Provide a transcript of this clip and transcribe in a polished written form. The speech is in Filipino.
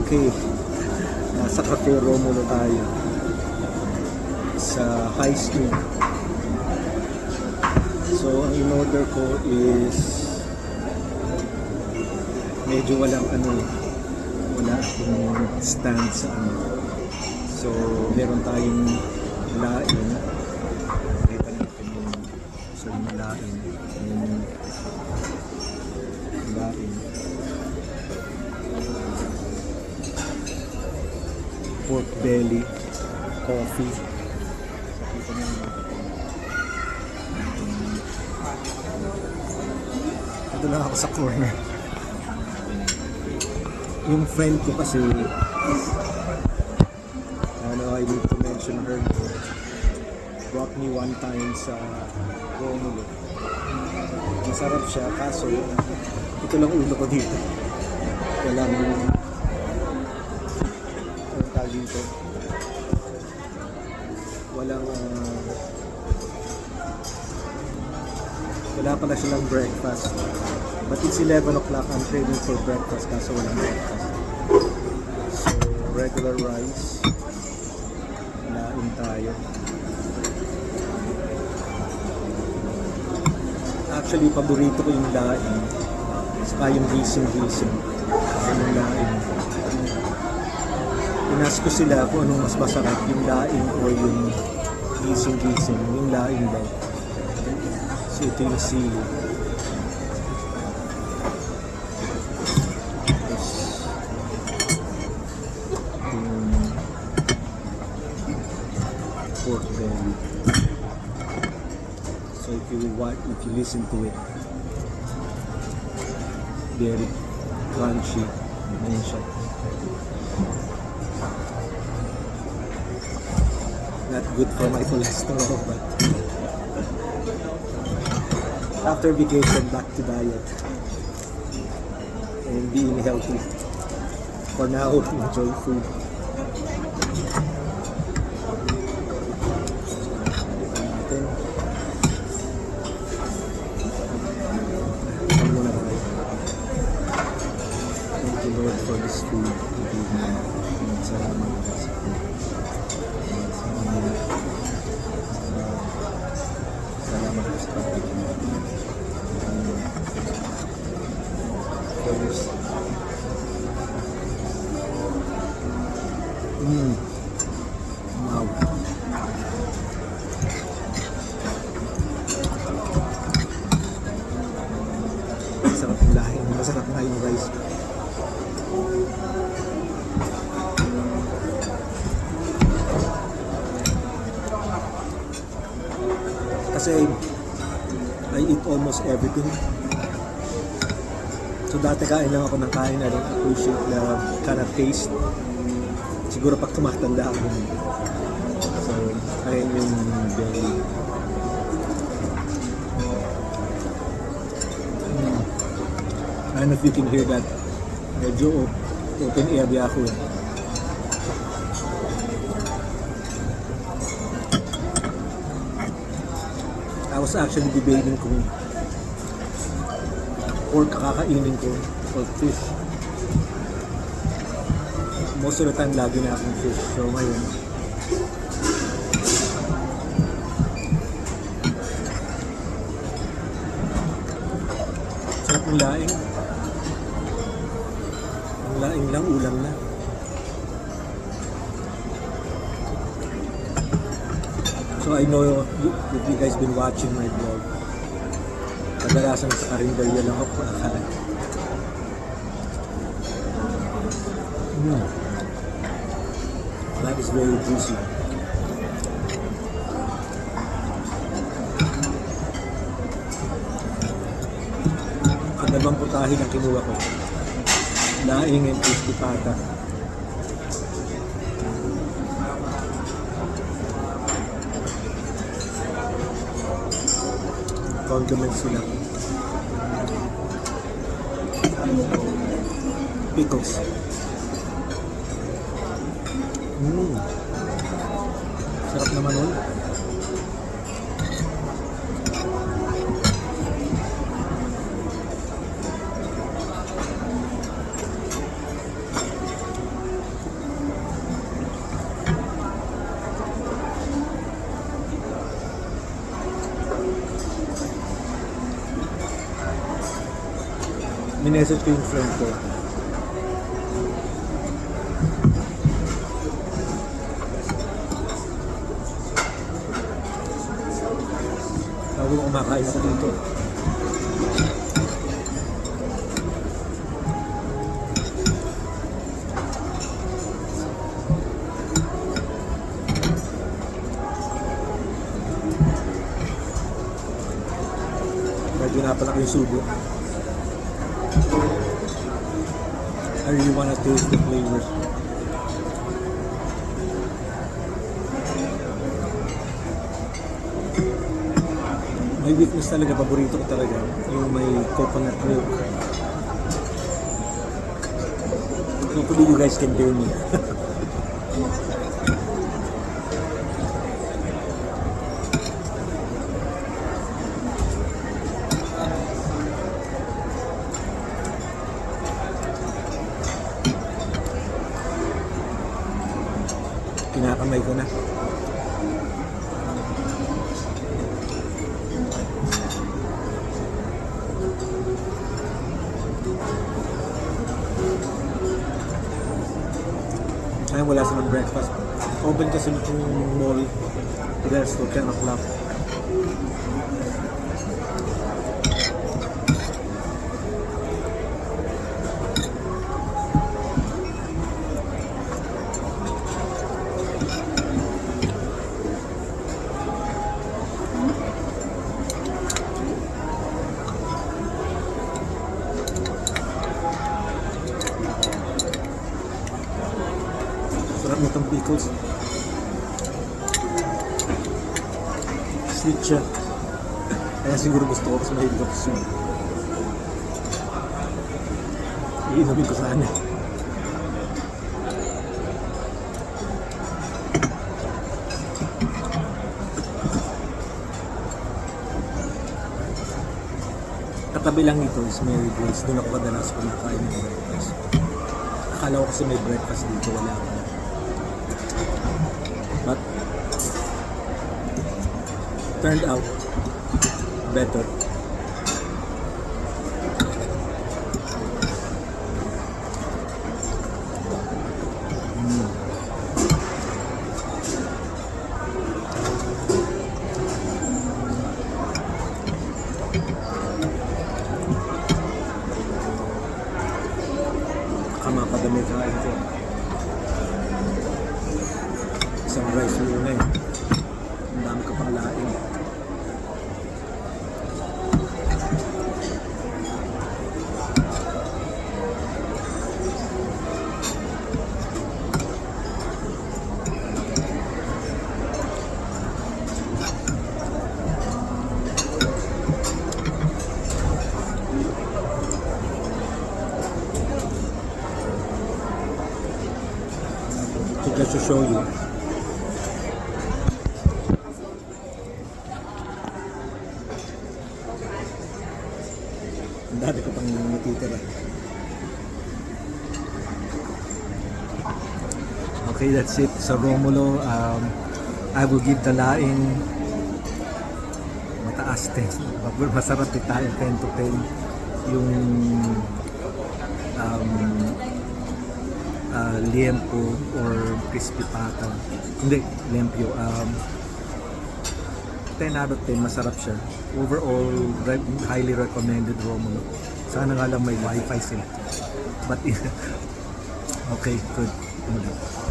Okay, nasa Cafe Romulo tayo sa High Street. So, ang in-order ko is medyo walang wala akong stand sa So, meron tayong laing. Kita natin yung laing. Yung laing. Pork belly, coffee. Ito lang ako sa corner. Yung friend ko kasi, I need to mention her, brought me one time sa Romulo. Masarap siya, kaso ito lang ulo ko dito. Walang dito. Walang wala pala silang breakfast. But it's 11 o'clock, I'm craving for breakfast kaso walang breakfast. So, regular rice. Lain tayo. Actually, paborito ko yung lain. Saka yung gising-gising. Yung lain. Inas ko sila kung anong mas masarap, yung laing o yung gising-gising. Yung laing daw. So ito yung sili. Tapos yung pork belly. So if you listen to it, very crunchy. Ganyan siya. Not good for my cholesterol, but after vacation, back to diet and being healthy. For now, enjoy food. Thank you, Lord, for this food. Salamat. Salamat sa pagkakas. Wow. Masarap yung lahi. Masarap nga yung rice. Kasi I eat almost everything. So dati kain lang ako ng kain, I don't appreciate the kind of taste. Siguro pag tumatanda ako. So, ayun yung belly. I don't know if you can hear that. Medyo open area ako eh. I was actually debating kung pork kakainin ko or fish. Most of the time lagi na akong fish. So ngayon sarap ng laing. Ang laing lang, ulam na. So I know if you guys been watching my vlog, kadalasan sa karinderya lang ako kumakain. That is very juicy. Ang dalawang putahe na kinuha ko, laing and crispy pata. Condiments sila. Pickles. Sarap naman nun. minessage ko yung friend ko. Bago kumakain ako dito. Medyo napalaki yung subo. I really wanna taste the flavors. May weakness talaga, paborito ko talaga yung may coconut milk. Hopefully you guys can hear me. Kinakamay ko na. Ngayon wala silang breakfast. Open kasi itong mall. There's to 10 o'clock. Sarap nitong pickles. Sweet siya. Kaya siguro gusto ko kasi mahilig ako sa sweet. Iinumin ko sana. Katabi lang ito is Mary Grace. Doon ako madalas kumakain ng breakfast. Akala ko kasi may breakfast dito. Wala ako. But turned out better. Kamapadami kain ko. Isang rice muna eh. Ang dami ko pang lain. So just to show you. Ang dami ko pang natitira. Okay, that's it. Sa Romulo, I will give the laing mataas 10. Masarap din tayo, 10 to 10. Yung liempo or crispy pata. Hindi, liempio. 10 out of 10, masarap siya. Overall, highly recommended Romulo. Sana nga lang may wifi sila. But, okay, good.